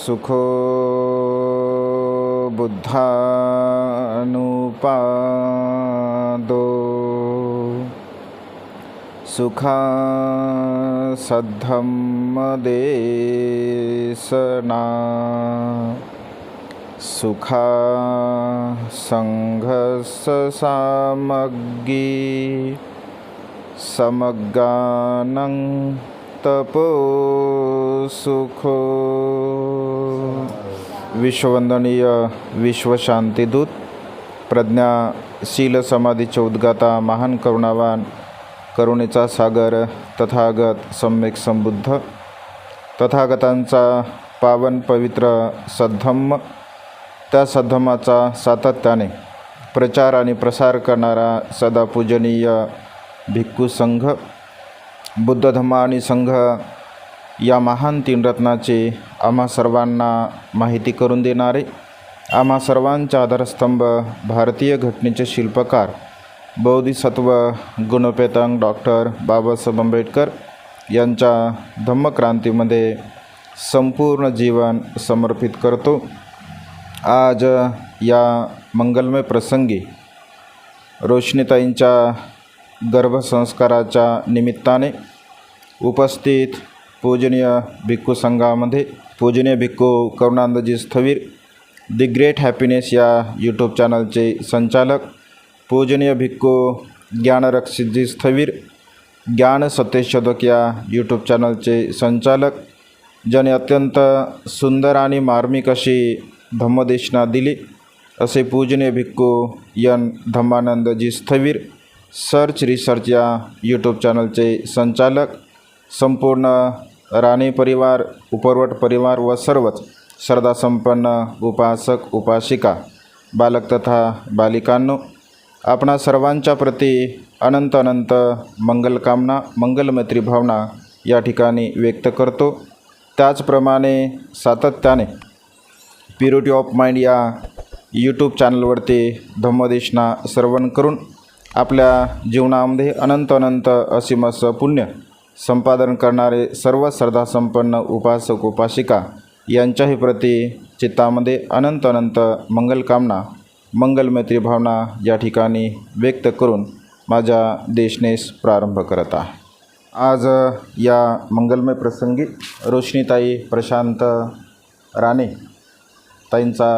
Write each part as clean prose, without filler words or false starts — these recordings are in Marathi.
सुखो बुद्धानुपादो सुखा सद्धम्मदेशना सुखा संघससामग्गी समगानं तपो सुखो। विश्ववंदनीय विश्वशांतीदूत प्रज्ञाशील समाधीचे उद्गाता महान करुणावान करुणेचा सागर तथागत सम्यक संबुद्ध तथागतांचा पावन पवित्र सद्धम्म, त्या सद्धम्माचा सातत्याने प्रचार आणि प्रसार करणारा सदा पूजनीय भिक्खू संघ, बुद्ध धम्म आणि संघ या महान तीन रत्नाचे आम्हा सर्वांना माहिती करून देणारे, आम्हा सर्वांचा आधारस्तंभ भारतीय घटनेचे शिल्पकार बोधिसत्व गुणपेतांग डॉक्टर बाबासाहेब आंबेडकर यांच्या धम्मक्रांतीमध्ये संपूर्ण जीवन समर्पित करतो। आज या मंगलमय प्रसंगी रोशनीताईंच्या गर्भसंस्काराच्या निमित्ताने उपस्थित पूजनीय भिक्खू संघामध्ये पूजनीय भिक्खू करुणानंदजी स्थवीर द ग्रेट हॅपीनेस या यूट्यूब चॅनलचे संचालक, पूजनीय भिक्खू ज्ञानरक्षितजी स्थवीर ज्ञान सत्यशोधक या यूट्यूब चॅनलचे संचालक, ज्याने अत्यंत सुंदर आणि मार्मिक अशी धम्मदेशना दिली, असे पूजनीय भिक्खू एन धम्मानंदजी स्थवीर सर्च रिसर्च या यूट्यूब चॅनलचे संचालक, संपूर्ण राणे परिवार, उपरवट परिवार व सर्वच श्रद्धासंपन्न उपासक उपासिका, बालक तथा बालिकांनो, आपणा सर्वांच्या प्रती अनंत अनंत मंगलकामना, मंगलमैत्री भावना या ठिकाणी व्यक्त करतो। त्याचप्रमाणे सातत्याने प्युरिटी ऑफ माइंड या यूट्यूब चॅनलवरती धम्मदेशना श्रवण करून आपल्या जीवनामध्ये अनंत अनंत असीम असं पुण्य संपादन करणारे सर्व श्रद्धासंपन्न उपासक उपासिका यांच्याही प्रती चित्तामध्ये अनंत अनंत मंगलकामना, मंगलमैत्री भावना या ठिकाणी व्यक्त करून माझ्या देशनेस प्रारंभ करत आहे। आज या मंगलमय प्रसंगी रोशनीताई प्रशांत राणे ताईंचा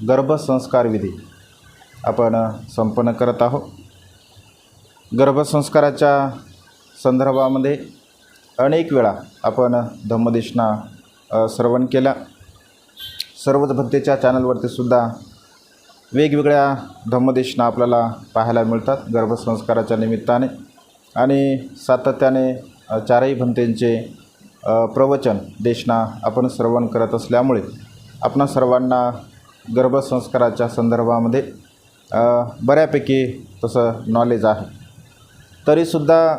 गर्भसंस्कार विधी आपण संपन्न करत आहोत। गर्भसंस्काराच्या संदर्भामध्ये अनेक वेळा आपण धम्मदेशना श्रवण केल्या। सर्वच भक्तीच्या चॅनलवरती सुद्धा वेगवेगळ्या धम्मदेशना आपल्याला पाहायला मिळतात गर्भसंस्काराच्या निमित्ताने, आणि सातत्याने चारही भंतेंचे प्रवचन देशना आपण श्रवण करत असल्यामुळे आपणा सर्वांना गर्भसंस्काराच्या संदर्भामध्ये बऱ्यापैकी तसं नॉलेज आहे। तरीसुद्धा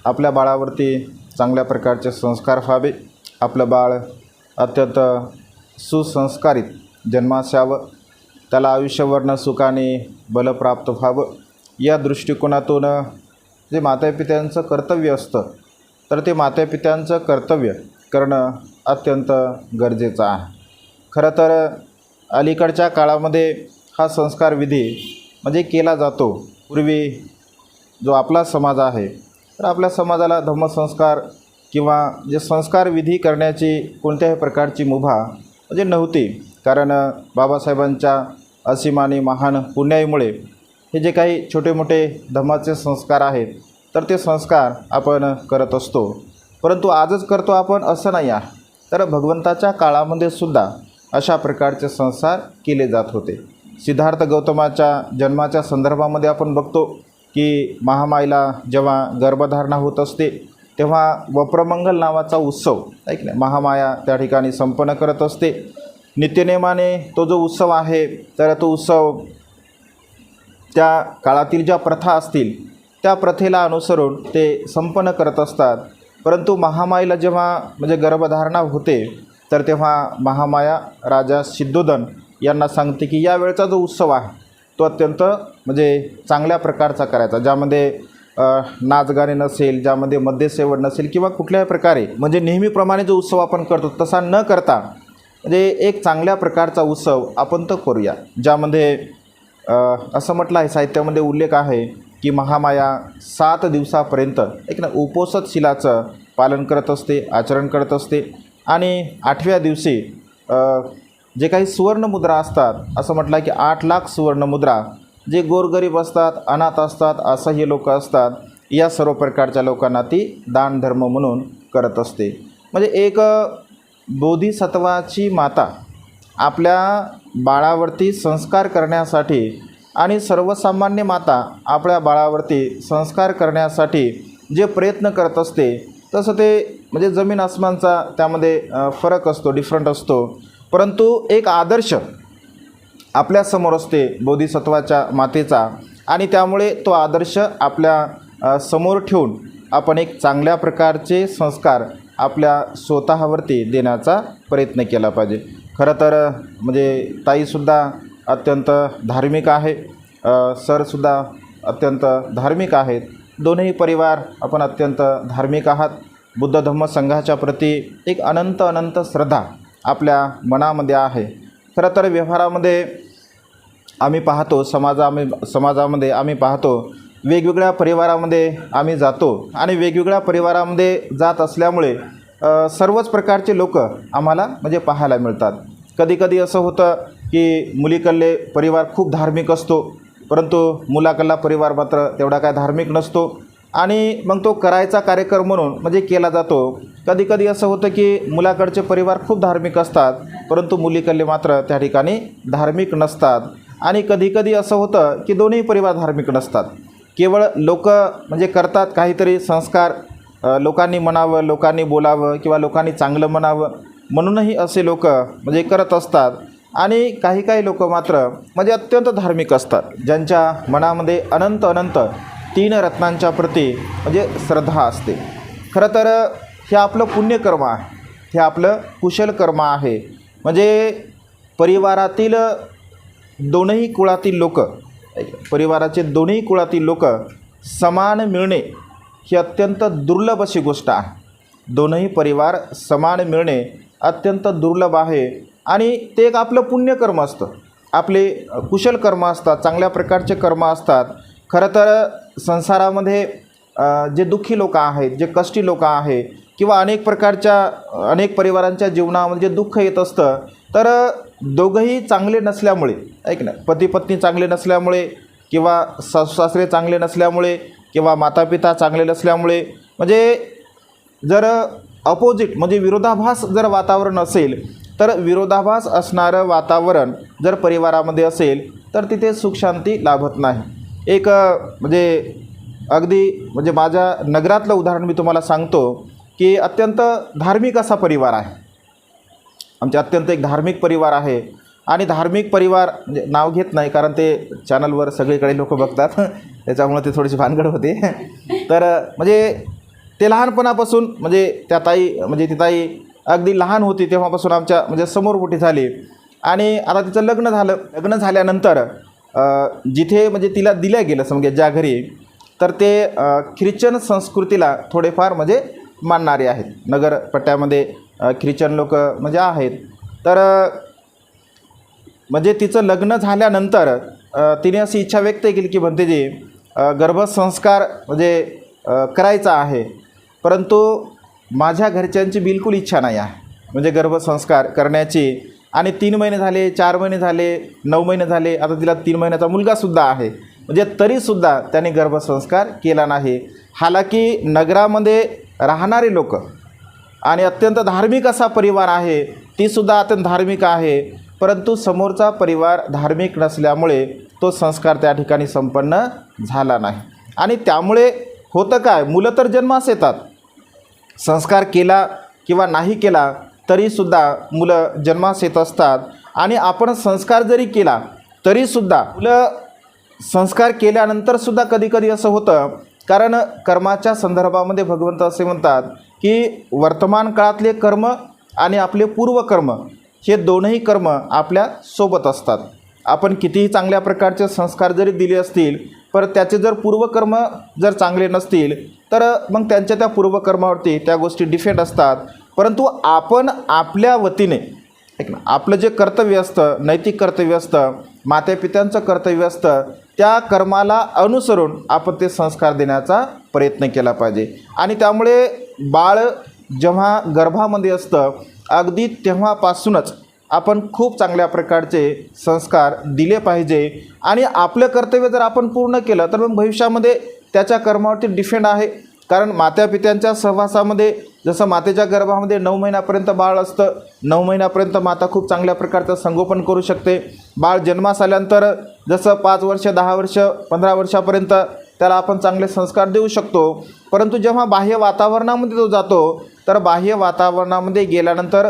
आपल्या बाळावरती चांगल्या प्रकारचे संस्कार व्हावे, आपलं बाळ अत्यंत सुसंस्कारित जन्मास यावं, त्याला आयुष्यभर सुखाने बल प्राप्त व्हावं, या दृष्टिकोनातून जे मातापित्यांचं कर्तव्य असतं, तर ते मातापित्यांचं कर्तव्य करणं अत्यंत गरजेचं आहे। खरं तर अलीकडच्या काळामध्ये हा संस्कार विधी म्हणजे केला जातो। पूर्वी जो आपला समाज आहे, तर आपल्या समाजाला धम्मसंस्कार किंवा जे संस्कार विधी करण्याची कोणत्याही प्रकारची मुभा म्हणजे नव्हती, कारण बाबासाहेबांच्या असीम आणि महान पुण्याईमुळे हे जे काही छोटे मोठे धम्माचे संस्कार आहेत, तर ते संस्कार आपण करत असतो। परंतु आजच करतो आपण असं नाही आहे, तर भगवंताच्या काळामध्ये सुद्धा अशा प्रकारचे संस्कार केले जात होते। सिद्धार्थ गौतमाच्या जन्माच्या संदर्भामध्ये आपण बघतो की महामाईला जेव्हा गर्भधारणा होत असते, तेव्हा वप्रमंगल नावाचा उत्सव ऐकले महामाया त्या ठिकाणी संपन्न करत असते। नित्यनेमाने तो जो उत्सव आहे, तर तो उत्सव त्या काळातील ज्या प्रथा असतील त्या प्रथेला अनुसरून ते संपन्न करत असतात। परंतु महामाईला जेव्हा म्हणजे गर्भधारणा होते, तर तेव्हा महामाया राजा सिद्धोदन यांना सांगते की या वेळचा जो उत्सव आहे तो अत्यंत म्हणजे चांगल्या प्रकारचा करायचा, ज्यामध्ये नाचगाणे नसेल, ज्यामध्ये मद्यसेवन नसेल किंवा कुठल्याही प्रकारे म्हणजे नेहमीप्रमाणे जो उत्सव आपण करतो तसा न करता म्हणजे एक चांगल्या प्रकारचा उत्सव आपण तो करूया, ज्यामध्ये असं म्हटलं आहे, साहित्यामध्ये उल्लेख आहे की महामाया 7 दिवसापर्यंत एक ना उपोषणशिलाचं पालन करत असते, आचरण करत असते. आणि 8व्या दिवशी जे काही सुवर्णमुद्रा असतात, असं म्हटलं आहे की 8 लाख सुवर्णमुद्रा जे गोरगरीब असतात, अनाथ असतात, असहाय्य लोक असतात, या सर्व प्रकारच्या लोकांना ती दानधर्म म्हणून करत असते. म्हणजे एक बोधिसत्वाची माता आपल्या बाळावरती संस्कार करण्यासाठी आणि सर्वसामान्य माता आपल्या बाळावरती संस्कार करण्यासाठी जे प्रयत्न करत असते, तसं ते म्हणजे जमीन आसमानचा त्यामध्ये फरक असतो, डिफरंट असतो. परंतु एक आदर्श आपल्यासमोर असते बोधिसत्वाच्या मातेचा, आणि त्यामुळे तो आदर्श आपल्या समोर ठेवून आपण एक चांगल्या प्रकारचे संस्कार आपल्या स्वतःवरती देण्याचा प्रयत्न केला पाहिजे. खरं तर म्हणजे ताईसुद्धा अत्यंत धार्मिक आहे, सरसुद्धा अत्यंत धार्मिक आहेत. दोन्ही परिवार आपण अत्यंत धार्मिक आहात. बुद्ध धम्म संघाच्या प्रती एक अनंत श्रद्धा आपल्या मनामध्ये आहे. खरं तर व्यवहारामध्ये आम्ही पाहतो, समाजामध्ये आम्ही पाहतो, वेगवेगळ्या परिवारामध्ये आम्ही जातो आणि वेगवेगळ्या परिवारामध्ये जात असल्यामुळे सर्वच प्रकारचे लोक आम्हाला म्हणजे पाहायला मिळतात. कधीकधी असं होतं की मुलीकडले परिवार खूप धार्मिक असतो, परंतु मुलाकडला परिवार मात्र तेवढा काय धार्मिक नसतो, आणि मग तो करायचा कार्यक्रम म्हणून म्हणजे केला जातो. कधीकधी असं होतं की मुलाकडचे परिवार खूप धार्मिक असतात, परंतु मुलीकडले मात्र त्या ठिकाणी धार्मिक नसतात. आणि कधीकधी असं होतं की दोन्ही परिवार धार्मिक नसतात, केवळ लोक म्हणजे करतात काहीतरी संस्कार, लोकांनी म्हणावं, लोकांनी बोलावं किंवा लोकांनी चांगलं म्हणावं म्हणूनही असे लोक म्हणजे करत असतात. आणि काही लोक मात्र म्हणजे अत्यंत धार्मिक असतात, ज्यांच्या मनामध्ये अनंत 3 रत्नांच्या प्रती म्हणजे श्रद्धा असते. खरं तर हे आपलं पुण्यकर्म आहे, हे आपलं कुशल कर्म आहे. म्हणजे परिवारातील दोनही कुळातील लोक, परिवाराचे दोन्ही कुळातील लोक समान मिळणे ही अत्यंत दुर्लभ अशी गोष्ट आहे. दोनही परिवार समान मिळणे अत्यंत दुर्लभ आहे, आणि ते एक आपलं पुण्यकर्म असतं, आपले कुशल कर्म असतात, चांगल्या प्रकारचे कर्म असतात. खरं तर संसारामध्ये जे दुःखी लोक आहेत, जे कष्टी लोक आहेत, किंवा अनेक परिवारांच्या जीवनामध्ये जे दुःख येत असतं, तर दोघंही चांगले नसल्यामुळे, ऐक ना, पती पत्नी चांगले नसल्यामुळे, किंवा सासू सासरे चांगले नसल्यामुळे, किंवा मातापिता चांगले नसल्यामुळे, म्हणजे जर अपोजिट म्हणजे विरोधाभास जर वातावरण असेल, तर विरोधाभास असणारं वातावरण जर परिवारामध्ये असेल तर तिथे सुखशांती लाभत नाही. एक म्हणजे अगदी म्हणजे माझ्या नगरातलं उदाहरण मी तुम्हाला सांगतो की अत्यंत धार्मिक असा परिवार आहे. आमचे अत्यंत एक धार्मिक परिवार आहे, आणि धार्मिक परिवार म्हणजे नाव घेत नाही कारण ते चॅनलवर सगळीकडे लोक बघतात, त्याच्यामुळे ते थोडीशी भानगड होते. तर म्हणजे ते लहानपणापासून म्हणजे ती ताई अगदी लहान होती तेव्हापासून आमच्या म्हणजे समोर मोठी झाली, आणि आता तिचं लग्न झालं. लग्न झाल्यानंतर जिथे म्हणजे तिला दिल्या गेलं समजा ज्या घरी, तर ते ख्रिश्चन संस्कृतीला थोडेफार म्हणजे मानणारे आहेत. नगरपट्ट्यामध्ये ख्रिश्चन लोक म्हणजे आहेत. तर म्हणजे तिचं लग्न झाल्यानंतर तिने अशी इच्छा व्यक्त केली की म्हणते जी गर्भसंस्कार म्हणजे करायचा आहे, परंतु माझ्या घरच्यांची बिलकुल इच्छा नाही आहे म्हणजे गर्भसंस्कार करण्याची. आणि 3 महिने झाले, 4 महिने झाले, 9 महिने झाले, आता तिला 3 महिन्याचा मुलगासुद्धा आहे, म्हणजे तरीसुद्धा त्याने गर्भसंस्कार केला नाही. हालाकी नगरामध्ये राहणारे लोक आणि अत्यंत धार्मिक असा परिवार आहे, तीसुद्धा अत्यंत धार्मिक आहे, परंतु समोरचा परिवार धार्मिक नसल्यामुळे तो संस्कार त्या ठिकाणी संपन्न झाला नाही. आणि त्यामुळे होतं काय, मुलं तर जन्मास येतात, संस्कार केला किंवा नाही केला तरीसुद्धा मुलं जन्मास येत असतात. आणि आपण संस्कार जरी केला तरीसुद्धा मुलं संस्कार केल्यानंतरसुद्धा कधीकधी असं होतं, कारण कर्माच्या संदर्भामध्ये भगवंत असे म्हणतात की वर्तमान काळातले कर्म आणि आपले पूर्वकर्म हे दोनही कर्म आपल्या सोबत असतात. आपण कितीही चांगल्या प्रकारचे संस्कार जरी दिले असतील, पर त्याचे जर पूर्वकर्म जर चांगले नसतील तर मग त्यांच्या त्या पूर्वकर्मावरती त्या गोष्टी डिपेंड असतात. परंतु आपण आपल्या वतीने ठीक ना. आपलं जे कर्तव्य असतं, नैतिक कर्तव्य असतं, मातापित्यांचं कर्तव्य असतं, त्या कर्माला अनुसरून आपण ते संस्कार देण्याचा प्रयत्न केला पाहिजे. आणि त्यामुळे बाळ जेव्हा गर्भामध्ये असतं अगदी तेव्हापासूनच आपण खूप चांगल्या प्रकारचे संस्कार दिले पाहिजे. आणि आपलं कर्तव्य जर आपण पूर्ण केलं तर मग भविष्यामध्ये त्याच्या कर्मावरती डिपेंड आहे. कारण मातापित्यांच्या सहवासामध्ये जसं मातेच्या गर्भामध्ये 9 महिन्यापर्यंत बाळ असतं, 9 महिन्यापर्यंत माता खूप चांगल्या प्रकारचं संगोपन करू शकते. बाळ जन्मास आल्यानंतर जसं 5 वर्ष, 10 वर्ष, 15 वर्षापर्यंत त्याला आपण चांगले संस्कार देऊ शकतो. परंतु जेव्हा बाह्य वातावरणामध्ये तो जातो तर बाह्य वातावरणामध्ये गेल्यानंतर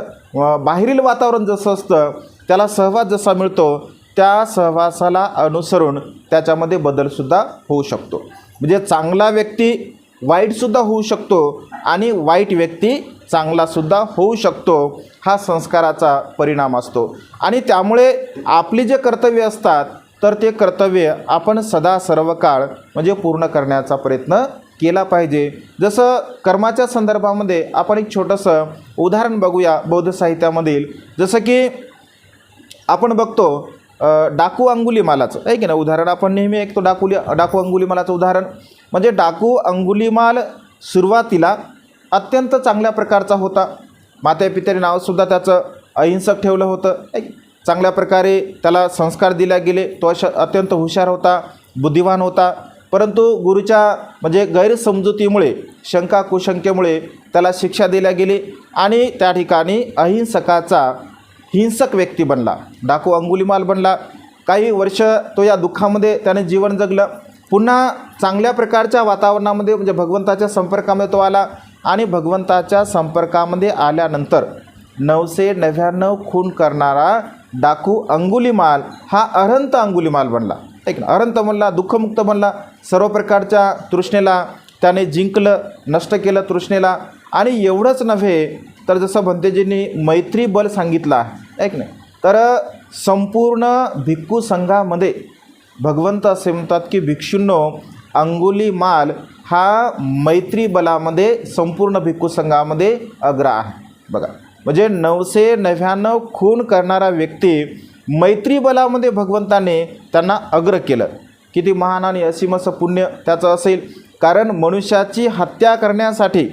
बाहेरील वातावरण जसं असतं त्याला सहवास जसा मिळतो त्या सहवासाला अनुसरून त्याच्यामध्ये बदलसुद्धा होऊ शकतो. म्हणजे चांगला व्यक्ती वाईटसुद्धा होऊ शकतो आणि वाईट व्यक्ती चांगलासुद्धा होऊ शकतो. हा संस्काराचा परिणाम असतो. आणि त्यामुळे आपली जे कर्तव्य असतात तर ते कर्तव्य आपण सदा सर्व काळ म्हणजे पूर्ण करण्याचा प्रयत्न केला पाहिजे. जसं कर्माच्या संदर्भामध्ये आपण एक छोटंसं उदाहरण बघूया बौद्ध साहित्यामधील. जसं की आपण बघतो डाकू अंगुलीमालाचं आहे की ना उदाहरण आपण नेहमी ऐकतो. डाकू अंगुलीमालाचं उदाहरण म्हणजे डाकू अंगुलीमाल सुरुवातीला अत्यंत चांगल्या प्रकारचा होता. मातापित्याने नावसुद्धा त्याचं अहिंसक ठेवलं होतं. चांगल्या प्रकारे त्याला संस्कार दिले गेले. तो अत्यंत हुशार होता, बुद्धिवान होता. परंतु गुरुच्या म्हणजे गैरसमजुतीमुळे, शंका कुशंकेमुळे त्याला शिक्षा दिल्या गेली आणि त्या ठिकाणी अहिंसकाचा हिंसक व्यक्ती बनला, डाकू अंगुलीमाल बनला. काही वर्ष तो या दुःखामध्ये त्याने जीवन जगलं. पुन्हा चांगल्या प्रकारच्या वातावरणामध्ये म्हणजे भगवंताच्या संपर्कामध्ये तो आला आणि भगवंताच्या संपर्कामध्ये आल्यानंतर 999 खून करणारा डाकू अंगुलीमाल हा अरहंत अंगुलीमाल बनला. एक अरहंत बनला, दुःखमुक्त बनला. सर्व प्रकारच्या तृष्णेला त्याने जिंकलं, नष्ट केलं तृष्णेला. आणि एवढंच नव्हे तर जसं भंतेजींनी मैत्री बल सांगितलं आहे ऐक नाही, तर संपूर्ण भिक्खू संघामध्ये भगवंत असे म्हणतात की भिक्षूंनो अंगुलीमाल हा मैत्री बलामध्ये संपूर्ण भिक्खू संघामध्ये अग्र आहे. बघा म्हणजे 999 खून करणारा व्यक्ती मैत्री बलामध्ये भगवंताने त्यांना अग्र केलं. किती महान आणि असीम असं पुण्य त्याचं असेल. कारण मनुष्याची हत्या करण्यासाठी,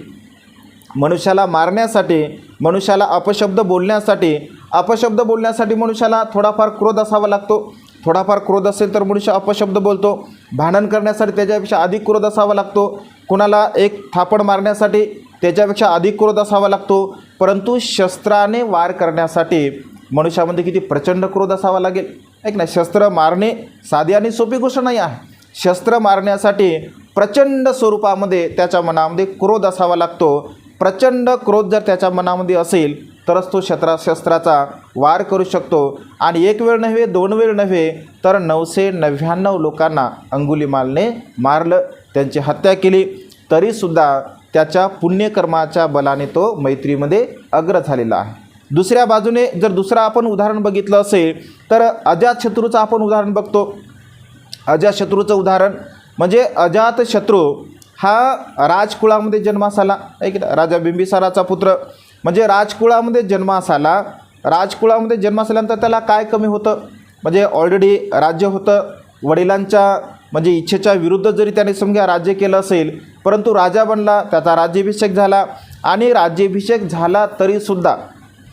मनुष्याला मारण्यासाठी, मनुष्याला अपशब्द बोलण्यासाठी मनुष्याला थोडाफार क्रोध असावा लागतो. थोडाफार क्रोध असेल तर मनुष्य अपशब्द बोलतो. भांडण करण्यासाठी त्याच्यापेक्षा अधिक क्रोध असावा लागतो. कुणाला एक थापड मारण्यासाठी त्याच्यापेक्षा अधिक क्रोध असावा लागतो. परंतु शस्त्राने वार करण्यासाठी मनुष्यामध्ये किती प्रचंड क्रोध असावा लागेल. ऐक ना, शस्त्र मारणे साधी आणि सोपी गोष्ट नाही आहे. शस्त्र मारण्यासाठी प्रचंड स्वरूपामध्ये त्याच्या मनामध्ये क्रोध असावा लागतो. प्रचंड क्रोध जर त्याच्या मनामध्ये असेल तरच तो शस्त्राचा वार करू शकतो. आणि एक वेळ नव्हे, 2 वेळ नव्हे तर 999 लोकांना अंगुलीमालने मारलं, त्यांची हत्या केली. तरीसुद्धा त्याच्या पुण्यकर्माच्या बलाने तो मैत्रीमध्ये अग्र झालेला आहे. दुसऱ्या बाजूने जर दुसरं आपण उदाहरण बघितलं असेल तर अजातशत्रूचं आपण उदाहरण बघतो. अजातशत्रूचं उदाहरण म्हणजे अजातशत्रू हा राजकुळामध्ये जन्मास आला. ऐक राजा बिंबिसाराचा पुत्र म्हणजे राजकुळामध्ये जन्मास आला. राजकुळामध्ये जन्मास आल्यानंतर त्याला काय कमी होतं, म्हणजे ऑलरेडी राज्य होतं. वडिलांच्या म्हणजे इच्छेच्या विरुद्ध जरी त्याने समजा राज्य केलं असेल परंतु राजा बनला, त्याचा राज्याभिषेक झाला. आणि राज्याभिषेक झाला तरीसुद्धा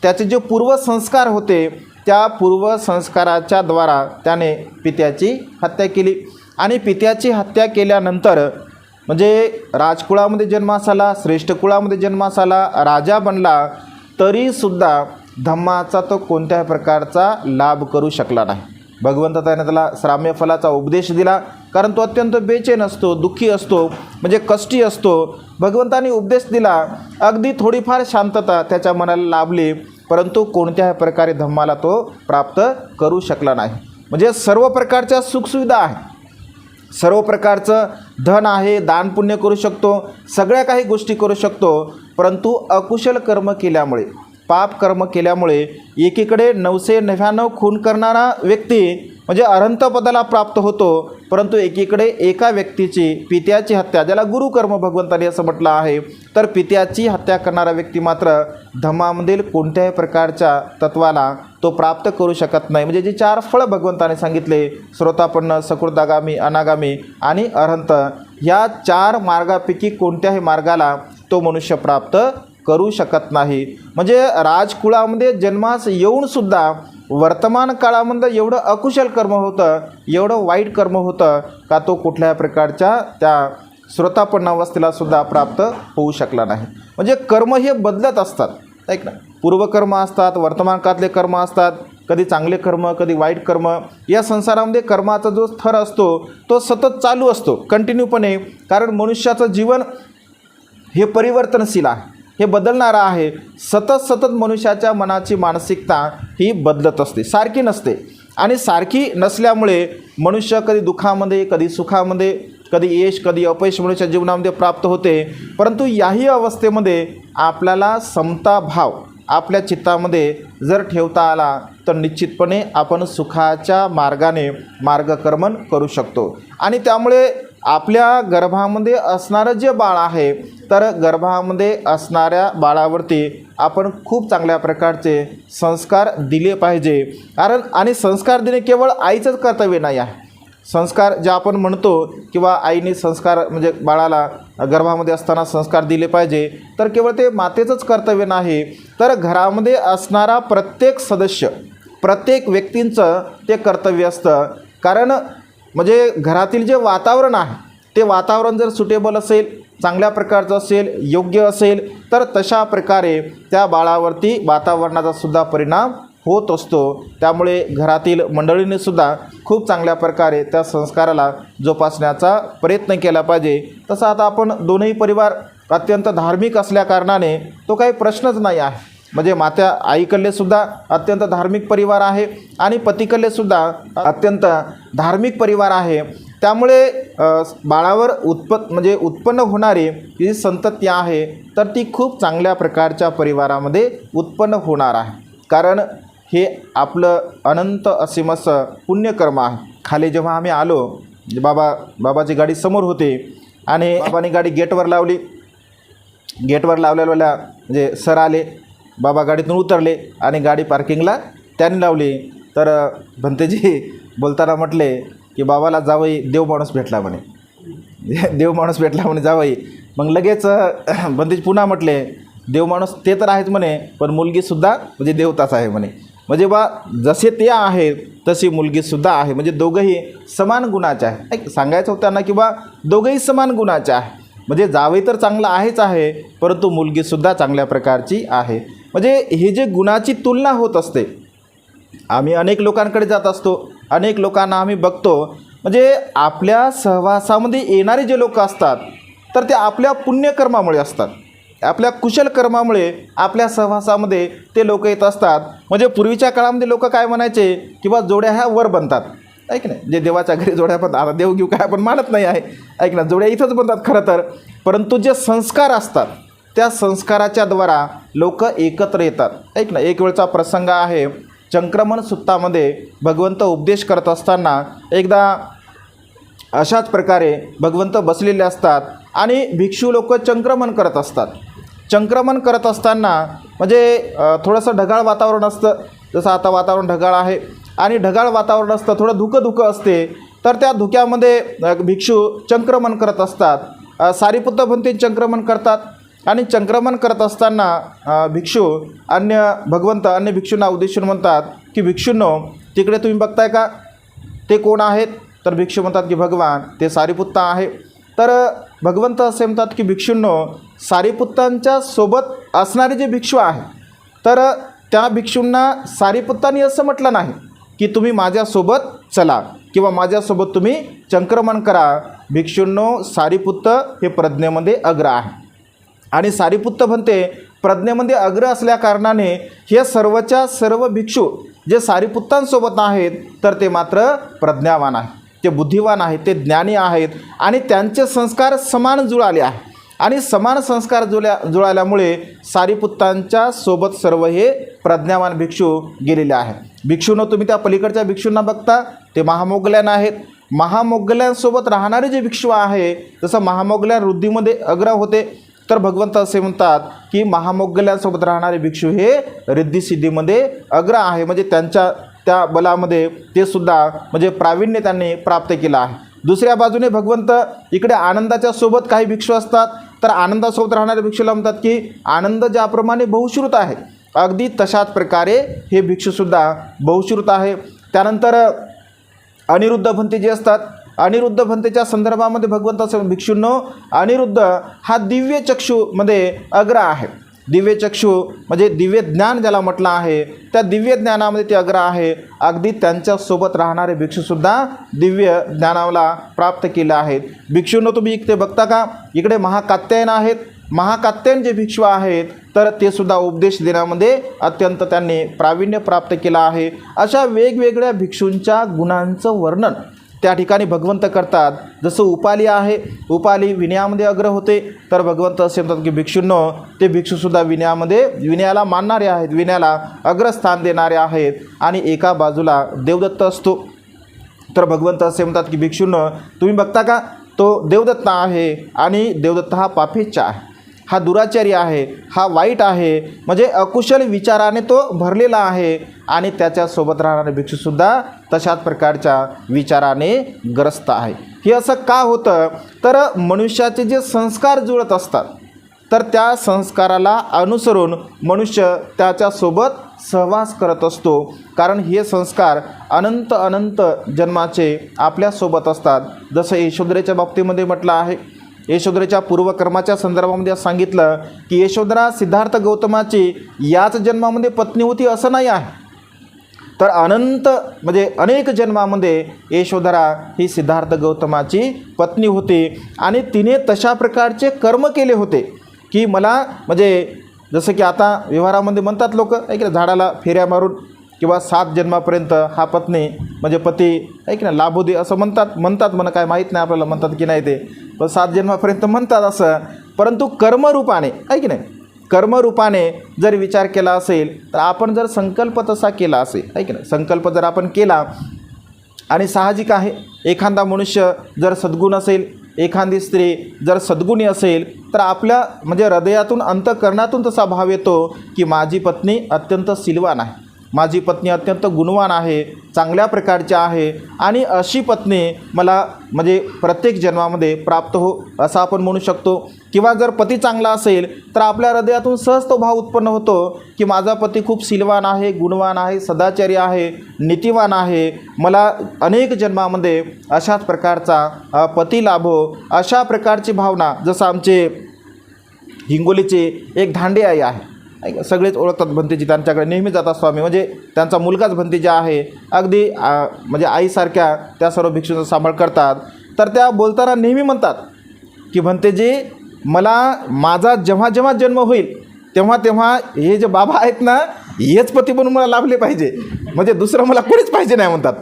त्याचे जे पूर्वसंस्कार होते त्या पूर्वसंस्काराच्या द्वारा त्याने पित्याची हत्या केली. आणि पित्याची हत्या केल्यानंतर म्हणजे राजकुळामध्ये जन्मास आला, श्रेष्ठ कुळामध्ये जन्मास आला, राजा बनला, तरीसुद्धा धम्माचा तो कोणत्याही प्रकारचा लाभ करू शकला नाही. भगवंत त्याला श्राम्य फलाचा उपदेश दिला. कारण तो अत्यंत बेचैन असतो, दुःखी असतो, म्हणजे कष्टी असतो. भगवंताने उपदेश दिला, अगदी थोडीफार शांतता त्याच्या मनाला लाभली, परंतु कोणत्याही प्रकारे धम्माला तो प्राप्त करू शकला नाही. म्हणजे सर्व प्रकारच्या सुखसुविधा आहे, सर्व प्रकारचं धन आहे, दान पुण्य करू शकतो, सगळ्या काही गोष्टी करू शकतो. परंतु अकुशल कर्म केल्यामुळे, पाप कर्म केल्यामुळे एकीकडे 999 खून करणारा व्यक्ती म्हणजे अरहंत पदाला प्राप्त होतो, परंतु एकीकडे एका व्यक्तीची पित्याची हत्या, ज्याला गुरुकर्म भगवंतांनी असं म्हटलं आहे, तर पित्याची हत्या करणारा व्यक्ती मात्र धम्मामधील कोणत्याही प्रकारच्या तत्वाला तो प्राप्त करू शकत नाही. म्हणजे जी 4 फळं भगवंताने सांगितले, श्रोतापन्न, सकृदागामी, अनागामी आणि अरहंत, या 4 मार्गापैकी कोणत्याही मार्गाला तो मनुष्य प्राप्त करू शकत नाही. म्हणजे राजकुळामध्ये जन्मास येऊनसुद्धा वर्तमान काळामध्ये एवढं अकुशल कर्म होतं, एवढं वाईट कर्म होतं का तो कुठल्याही प्रकारच्या त्या श्रोतापन्न अवस्थेलासुद्धा प्राप्त होऊ शकला नाही. म्हणजे कर्म हे बदलत असतात, ऐक ना. पूर्वकर्म असतात, वर्तमान काळातले कर्म असतात, कधी चांगले कर्म, कधी वाईट कर्म. या संसारामध्ये कर्माचा जो थर असतो तो सतत चालू असतो कंटिन्यूपणे, कारण मनुष्याचं जीवन हे परिवर्तनशील आहे, हे बदलणारं आहे. सतत मनुष्याच्या मनाची मानसिकता ही बदलत असते, सारखी नसते. आणि सारखी नसल्यामुळे मनुष्य कधी दुःखामध्ये, कधी सुखामध्ये, कधी यश, कधी अपयश मनुष्य जीवनामध्ये प्राप्त होते. परंतु याही अवस्थेमध्ये आपल्याला समता भाव आपल्या चित्तामध्ये जर ठेवता आला तर निश्चितपणे आपण सुखाच्या मार्गाने मार्गक्रमण करू शकतो. आणि त्यामुळे आपल्या गर्भामध्ये असणारं जे बाळ आहे, तर गर्भामध्ये असणाऱ्या बाळावरती आपण खूप चांगल्या प्रकारचे संस्कार दिले पाहिजे. कारण आणि संस्कार देणे केवळ आईचंच कर्तव्य नाही आहे. संस्कार जे आपण म्हणतो किंवा आईने संस्कार म्हणजे बाळाला गर्भामध्ये असताना संस्कार दिले पाहिजे, तर केवळ ते मातेचंच कर्तव्य नाही, तर घरामध्ये असणारा प्रत्येक सदस्य, प्रत्येक व्यक्तींचं ते कर्तव्य असतं. कारण म्हणजे घरातील जे वातावरण आहे ते वातावरण जर सुटेबल असेल, चांगल्या प्रकारचं असेल, योग्य असेल, तर तशा प्रकारे त्या बाळावरती वातावरणाचा सुद्धा परिणाम होत असतो. त्यामुळे घरातील मंडळींनीसुद्धा खूप चांगल्या प्रकारे त्या संस्काराला जोपासण्याचा प्रयत्न केला पाहिजे. तसं आता आपण दोनही परिवार अत्यंत धार्मिक असल्याकारणाने तो काही प्रश्नच नाही आहे. म्हणजे आईकडलेसुद्धा अत्यंत धार्मिक परिवार आहे आणि पतीकडलेसुद्धा अत्यंत धार्मिक परिवार आहे. त्यामुळे बाळावर उत्पन्न होणारी जी संतती आहे तर ती खूप चांगल्या प्रकारच्या परिवारामध्ये उत्पन्न होणार आहे. कारण हे आपलं अनंत असीमस पुण्यकर्म आहे. खाली जेव्हा आम्ही आलो, बाबाची गाडी समोर होती आणि बाबांनी गाडी गेटवर लावली. गेटवर लावलेल्या म्हणजे सर आले, बाबा गाडीतून उतरले आणि गाडी पार्किंगला त्यांनी लावली. तर भंतेजी बोलताना म्हटले की बाबाला जावई देव माणूस भेटला म्हणे, देव माणूस भेटला म्हणे जावई. मग लगेच भंतेजी पुन्हा म्हटले देव माणूस ते तर आहेच म्हणे, पण मुलगीसुद्धा म्हणजे देवताच आहे म्हणे. म्हणजे जसे ते आहेत तशी मुलगीसुद्धा आहे. म्हणजे दोघंही समान गुणाचे आहे. सांगायचं होतं ना की दोघंही समान गुणाचे आहे. म्हणजे जावई तर चांगला आहेच आहे, परंतु मुलगीसुद्धा चांगल्या प्रकारची आहे. म्हणजे हे जे गुणाची तुलना होत असते. आम्ही अनेक लोकांकडे जात असतो, अनेक लोकांना आम्ही बघतो, म्हणजे आपल्या सहवासामध्ये येणारे जे लोक असतात तर ते आपल्या पुण्यकर्मामुळे असतात, आपल्या कुशल कर्मामुळे आपल्या सहवासामध्ये ते लोक येत असतात. म्हणजे पूर्वीच्या काळामध्ये लोक काय म्हणायचे की जोड्या ह्या वर बनतात, ऐक ना, जे देवाच्या घरी जोड्या बनतात. आता देव घेऊ काय आपण मानत नाही आहे, ऐक ना, जोड्या इथंच बनतात खरं तर. परंतु जे संस्कार असतात त्या संस्काराच्या द्वारा लोक एकत्र येतात. ऐक ना, एक वेळचा प्रसंग आहे. चंक्रमण सुत्तामध्ये भगवंत उपदेश करत असताना एकदा अशाच प्रकारे भगवंत बसलेले असतात आणि भिक्षू लोक चंक्रमण करत असतात. चंक्रमण करत असताना म्हणजे थोडंसं ढगाळ वातावरण असतं, जसं आता वातावरण ढगाळ आहे आणि ढगाळ वातावरण असतं, थोडं धुकं असते. तर त्या धुक्यामध्ये भिक्षू चंक्रमण करत असतात. सारीपुत्त भंते चंक्रमण करतात आणि चंक्रमण करत असताना भिक्षू भगवंत अन्य भिक्षूंना उद्देशून म्हणतात की भिक्षूंनो, तिकडे तुम्ही बघताय का, ते कोण आहेत? तर भिक्षू म्हणतात की भगवान, ते सारीपुत्त आहे. तर भगवंत असे म्हणतात की भिक्षूंनो, सारीपुत्तांच्या सोबत असणारे जे भिक्षू आहे तर त्या भिक्षूंना सारीपुत्तांनी असं म्हटलं नाही की तुम्ही माझ्यासोबत चला किंवा माझ्यासोबत तुम्ही चंक्रमण करा. भिक्षूंनो, सारीपुत्त हे प्रज्ञेमध्ये अग्र आहे आणि सारीपुत्त म्हणते प्रज्ञेमध्ये अग्र असल्याकारणाने हे सर्वच्या सर्व भिक्षू जे सारीपुत्तांसोबत आहेत तर ते मात्र प्रज्ञावान आहेत, ते बुद्धिवान आहेत, ते ज्ञानी आहेत आणि त्यांचे संस्कार समान जुळाले आहे. आणि समान संस्कार जुळाल्यामुळे सारीपुत्तांच्या सोबत सर्व हे प्रज्ञावान भिक्षू गेलेले आहेत. भिक्षूनं तुम्ही त्या पलीकडच्या भिक्षूंना बघता ते महामोगल्यान आहेत. महामोगल्यांसोबत राहणारे जे भिक्षू आहे, जसं महामोगल्यान वृद्धीमध्ये अग्र होते, तर भगवंत असे म्हणतात की महामोगल्यांसोबत राहणारे भिक्षू हे रिद्धिसिद्धीमध्ये अग्र आहे. म्हणजे त्यांच्या त्या बलामध्ये ते सुद्धा म्हणजे प्रावीण्य त्यांनी प्राप्त केलं आहे. दुसऱ्या बाजूने भगवंत इकडे आनंदाच्या सोबत काही भिक्षू असतात, तर आनंदासोबत राहणारे भिक्षूला म्हणतात की आनंद ज्याप्रमाणे बहुश्रुत आहे, अगदी तशाच प्रकारे हे भिक्षूसुद्धा बहुश्रुत आहे. त्यानंतर अनिरुद्ध भंते जे असतात, अनिरुद्ध भंतेच्या संदर्भामध्ये भगवंत असं भिक्षूंनो अनिरुद्ध हा दिव्य चक्षूमध्ये अग्र आहे. दिव्य चक्षु म्हणजे दिव्य ज्ञान ज्याला म्हटलं आहे, त्या दिव्य ज्ञानामध्ये ते अग्र आहे. अगदी त्यांच्यासोबत राहणारे भिक्षूसुद्धा दिव्य ज्ञानाला प्राप्त केलं आहेत. भिक्षूंनो तुम्ही इकडे बघता का, इकडे महाकात्यायन आहेत. महाकात्यायन जे भिक्षू आहेत तर ते सुद्धा उपदेश देण्यामध्ये अत्यंत त्यांनी प्रावीण्य प्राप्त केलं आहे. अशा वेगवेगळ्या भिक्षूंच्या गुणांचं वर्णन त्या ठिकाणी भगवंत करतात. जसं उपाली आहे, उपाली विनयामध्ये अग्र होते, तर भगवंत असे म्हणतात की भिक्षूंनो ते भिक्षूसुद्धा विनयाला मानणारे आहेत, विनयाला अग्रस्थान देणारे आहेत. आणि एका बाजूला देवदत्त असतो, तर भगवंत असे म्हणतात की भिक्षूंनो तुम्ही बघता का, तो देवदत्त आहे आणि देवदत्त हा पापेच्छा आहे, हा दुराचारी आहे, हा वाईट आहे. म्हणजे अकुशल विचाराने तो भरलेला आहे आणि त्याच्यासोबत राहणारे भिक्षूसुद्धा तशाच प्रकारच्या विचाराने ग्रस्त आहे. हे असं का होतं, तर मनुष्याचे जे संस्कार जुळत असतात, तर त्या संस्काराला अनुसरून मनुष्य त्याच्यासोबत सहवास करत असतो. कारण हे संस्कार अनंत जन्माचे आपल्यासोबत असतात. जसं यशोधरेच्या बाबतीमध्ये म्हटलं आहे, यशोधरेच्या पूर्वकर्माच्या संदर्भामध्ये सांगितलं की यशोधरा सिद्धार्थ गौतमाची याच जन्मामध्ये पत्नी होती असं नाही आहे, तर म्हणजे अनेक जन्मामध्ये यशोधरा ही सिद्धार्थ गौतमाची पत्नी होती आणि तिने तशा प्रकारचे कर्म केले होते की मला म्हणजे जसं की आता व्यवहारामध्ये म्हणतात लोक ऐक ना, झाडाला फेऱ्या मारून किंवा 7 जन्मापर्यंत हा पत्नी म्हणजे पती ऐक ना लाभू दे असं म्हणतात मला काय माहीत नाही आपल्याला म्हणतात की नाही ते, पण 7 जन्मापर्यंत म्हणतात असं. परंतु कर्मरूपाने ऐक नाही, कर्मरूपाने जर विचार केला असेल तर आपण जर संकल्प तसा केला असेल ऐक ना, संकल्प जर आपण केला आणि साहजिक आहे एखादा मनुष्य जर सद्गुण असेल, एखादी स्त्री जर सद्गुणी असेल, तर आपल्या म्हणजे हृदयातून अंतःकरणातून तसा भाव येतो की माझी पत्नी अत्यंत सिलवान आहे, माझी पत्नी अत्यंत गुणवान आहे, चांगल्या प्रकारची आहे आणि अशी पत्नी मला म्हणजे प्रत्येक जन्मामध्ये प्राप्त हो असं आपण म्हणू शकतो. किंवा जर पती चांगला असेल तर आपल्या हृदयातून सहज तो भाव उत्पन्न होतो की माझा पती खूप सिलवान आहे, गुणवान आहे, सदाचारी आहे, नीतिवान आहे, मला अनेक जन्मामध्ये अशाच प्रकारचा पती लाभो. अशा प्रकारची भावना, जसं आमचे हिंगोलीचे एक धांडे आई आहे, सगळेच ओळखतात भंतेजी, त्यांच्याकडे नेहमी जातात स्वामी, म्हणजे त्यांचा मुलगाच भंतेजी आहे, अगदी म्हणजे आईसारख्या त्या सर्व भिक्षूंचा सांभाळ करतात. तर त्या बोलताना नेहमी म्हणतात की भंतेजी माझा जेव्हा जन्म होईल तेव्हा हे जे बाबा आहेत ना हेच पती बनून मला लाभले पाहिजे, म्हणजे दुसरं मला कोणीच पाहिजे नाही म्हणतात.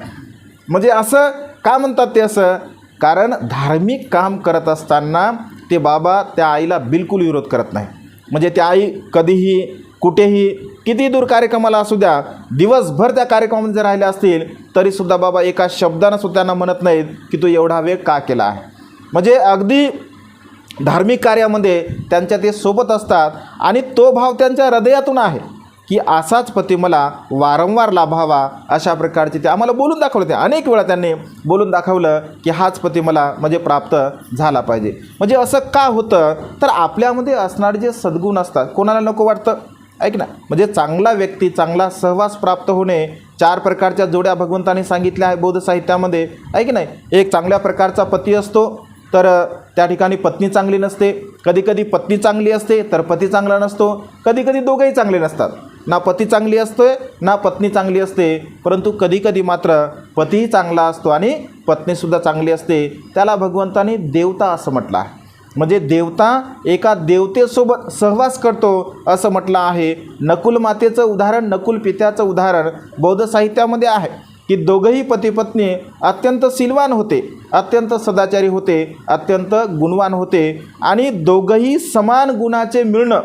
म्हणजे असं का म्हणतात ते असं, कारण धार्मिक काम करत असताना ते बाबा त्या आईला बिलकुल विरोध करत नाही. म्हणजे त्या आई कधीही कुठेही किती दूर कार्यक्रमाला असू द्या, दिवसभर त्या कार्यक्रमामध्ये जर राहिले असतील तरीसुद्धा बाबा एका शब्दानं सुद्धा त्यांना म्हणत नाहीत की तू एवढा वेळ का केला आहे. म्हणजे अगदी धार्मिक कार्यामध्ये त्यांच्या ते सोबत असतात आणि तो भाव त्यांच्या हृदयातून आहे की असाच पती मला वारंवार लाभावा. अशा प्रकारचे ते आम्हाला बोलून दाखवलं, ते अनेक वेळा त्यांनी बोलून दाखवलं की हाच पती मला म्हणजे प्राप्त झाला पाहिजे. म्हणजे असं का होतं, तर आपल्यामध्ये असणारे जे सद्गुण असतात कोणाला नको वाटतं ऐक ना. म्हणजे चांगला व्यक्ती, चांगला सहवास प्राप्त होणे, 4 प्रकारच्या जोड्या भगवंतांनी सांगितल्या आहे बौद्ध साहित्यामध्ये ऐक नाही. एक चांगल्या प्रकारचा पती असतो तर त्या ठिकाणी पत्नी चांगली नसते, कधीकधी पत्नी चांगली असते तर पती चांगला नसतो, कधीकधी दोघंही चांगले नसतात, ना पती चांगली असते ना पत्नी चांगली असते, परंतु कधीकधी मात्र पतीही चांगला असतो आणि पत्नीसुद्धा चांगली असते. त्याला भगवंतांनी देवता असं म्हटलं आहे. म्हणजे देवता एका देवतेसोबत सहवास करतो असं म्हटलं आहे. नकुल मातेचं उदाहरण, नकुल पित्याचं उदाहरण बौद्ध साहित्यामध्ये आहे. की दोघंही पती पत्नी अत्यंत शीलवान होते, अत्यंत सदाचारी होते, अत्यंत गुणवान होते आणि दोघंही समान गुणाचे मिळणं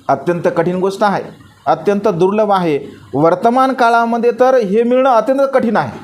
अत्यंत कठीण गोष्ट आहे, अत्यंत दुर्लभ आहे. वर्तमान काळामध्ये तर हे मिळणं अत्यंत कठीण आहे.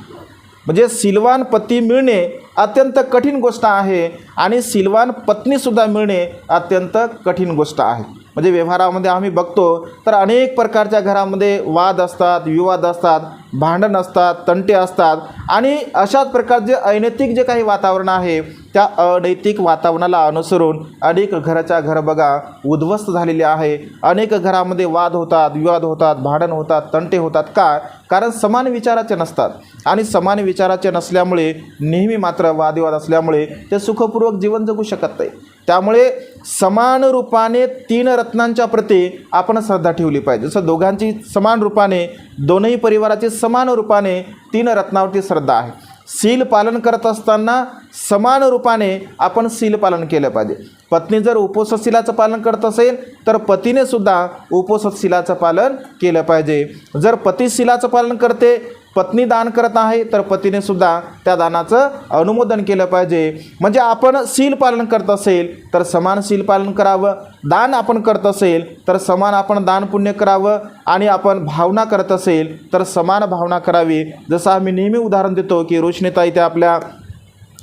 म्हणजे शीलवान पती मिळणे अत्यंत कठीण गोष्ट आहे आणि शीलवान पत्नीसुद्धा मिळणे अत्यंत कठीण गोष्ट आहे. म्हणजे व्यवहारामध्ये आम्ही बघतो तर अनेक प्रकारच्या घरामध्ये वाद असतात, विवाद असतात, भांडण असतात, तंटे असतात आणि अशाच प्रकारचे अनैतिक जे काही वातावरण आहे त्या अनैतिक वातावरणाला अनुसरून अनेक घराच्या घर बघा उद्ध्वस्त झालेले आहे. अनेक घरामध्ये वाद होतात, विवाद होतात, भांडण होतात, तंटे होतात. का? कारण समान विचाराचे नसतात आणि समान विचाराचे नसल्यामुळे नेहमी मात्र वादविवाद असल्यामुळे ते सुखपूर्वक जीवन जगू शकत नाही. त्यामुळे समान रूपाने तीन रत्नांच्या प्रती आपण श्रद्धा ठेवली पाहिजे. जसं दोघांची समान रूपाने, दोनही परिवाराची समान रूपाने तीन रत्नावरती श्रद्धा आहे. शील पालन करत असताना समान रूपाने आपण शील पालन केलं पाहिजे. पत्नी जर उपोषशीलाचं पालन करत असेल तर पतीने सुद्धा उपोषशीलाचं पालन केलं पाहिजे. जर पती शीलाचं पालन करते, पत्नी दान करत आहे तर पतीने सुद्धा त्या दानाचं अनुमोदन केलं पाहिजे. म्हणजे आपण शील पालन करत असेल तर समान शील पालन करावं, दान आपण करत असेल तर समान आपण दान पुण्य करावं आणि आपण भावना करत असेल तर समान भावना करावी. जसं आम्ही नेहमी उदाहरण देतो की रोशनीताई त्या आपल्या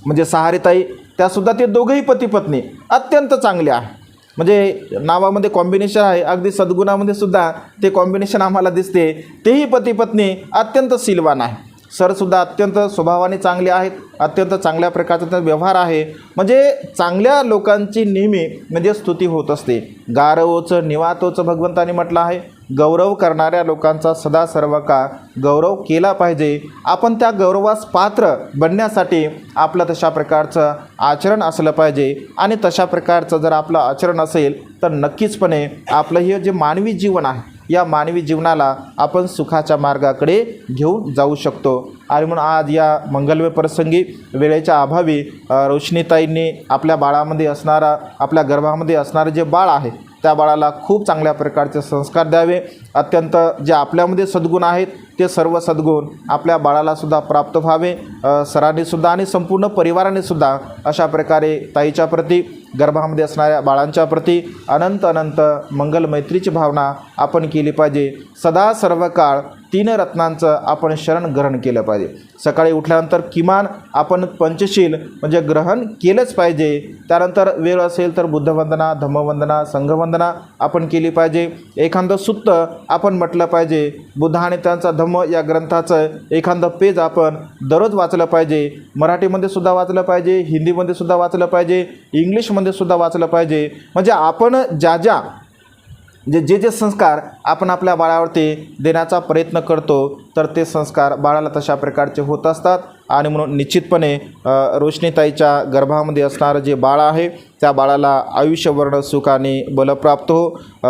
म्हणजे सहारेताई त्यासुद्धा ते दोघंही पती पत्नी अत्यंत चांगले आहे. म्हणजे नावामध्ये कॉम्बिनेशन आहे, अगदी सद्गुणामध्ये सुद्धा ते कॉम्बिनेशन आम्हाला दिसते. तेही पती पत्नी अत्यंत शीलवान आहे. सरसुद्धा अत्यंत स्वभावाने चांगले आहेत, अत्यंत चांगल्या प्रकारचा व्यवहार आहे. म्हणजे चांगल्या लोकांची नेहमी म्हणजे स्तुती होत असते. गारवोचं निवातोचं भगवंतानी म्हटलं आहे. गौरव करणाऱ्या लोकांचा सदा सर्व का गौरव केला पाहिजे. आपण त्या गौरवास पात्र बनण्यासाठी आपलं तशा प्रकारचं आचरण असलं पाहिजे आणि तशा प्रकारचं जर आपलं आचरण असेल तर नक्कीचपणे आपलं हे जे मानवी जीवन आहे या मानवी जीवनाला आपण सुखाच्या मार्गाकडे घेऊन जाऊ शकतो. आणि म्हणून आज या मंगलमय प्रसंगी वेळेच्या अभावी रोशनीताईंनी आपल्या बाळामध्ये असणारा, आपल्या गर्भामध्ये असणारं जे बाळ आहे त्या बाळाला खूप चांगल्या प्रकारचे संस्कार द्यावे. अत्यंत जे आपल्यामध्ये सद्गुण आहेत ते सर्व सद्गुण आपल्या बाळालासुद्धा प्राप्त व्हावे. सरांनीसुद्धा आणि संपूर्ण परिवारानेसुद्धा अशा प्रकारे ताईच्या प्रती, गर्भामध्ये असणाऱ्या बाळांच्या प्रती अनंत अनंत मंगल मैत्रीची भावना आपण केली पाहिजे. सदा सर्व काळ तीन रत्नांचं आपण शरण ग्रहण केलं पाहिजे. सकाळी उठल्यानंतर किमान आपण पंचशील म्हणजे ग्रहण केलंच पाहिजे. त्यानंतर वेळ असेल तर बुद्धवंदना, धम्मवंदना, संघवंदना आपण केली पाहिजे. एखादं सुत्त आपण म्हटलं पाहिजे. बुद्ध आणि त्यांचा धम्म या ग्रंथाचं एखादं पेज आपण दररोज वाचलं पाहिजे. मराठीमध्ये सुद्धा वाचलं पाहिजे, हिंदीमध्ये सुद्धा वाचलं पाहिजे, इंग्लिशमध्ये सुद्धा वाचलं पाहिजे. म्हणजे आपण जे संस्कार आपण आपल्या बाळावरती देण्याचा प्रयत्न करतो तर ते संस्कार बाळाला तशा प्रकारचे होत असतात. आणि म्हणून निश्चितपणे रोशनीताईच्या गर्भामध्ये असणारं जे बाळ आहे त्या बाळाला आयुष्यवर्ण सुख आणि बल प्राप्त हो.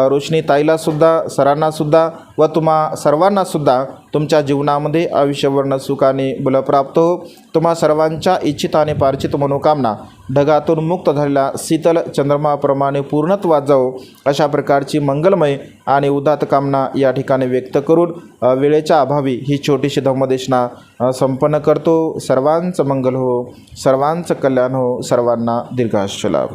रोशनीताईलासुद्धा, सरांनासुद्धा व तुम्हा सर्वांनासुद्धा तुमच्या जीवनामध्ये आयुष्यवर्ण सुख आणि बल प्राप्त हो. तुम्हा सर्वांच्या इच्छित आणि पार्चित मनोकामना ढगातून मुक्त झालेला शीतल चंद्रमाप्रमाणे पूर्णत्वात जाओ अशा प्रकारची मंगलमय आणि उदात्त कामना या ठिकाणी व्यक्त करून वेळेच्या अभावी ही छोटीशी धम्मदेशना संपन्न करतो. सर्वांचं मंगल हो, सर्वांचं कल्याण हो, सर्वांना दीर्घायुष्य लाभ.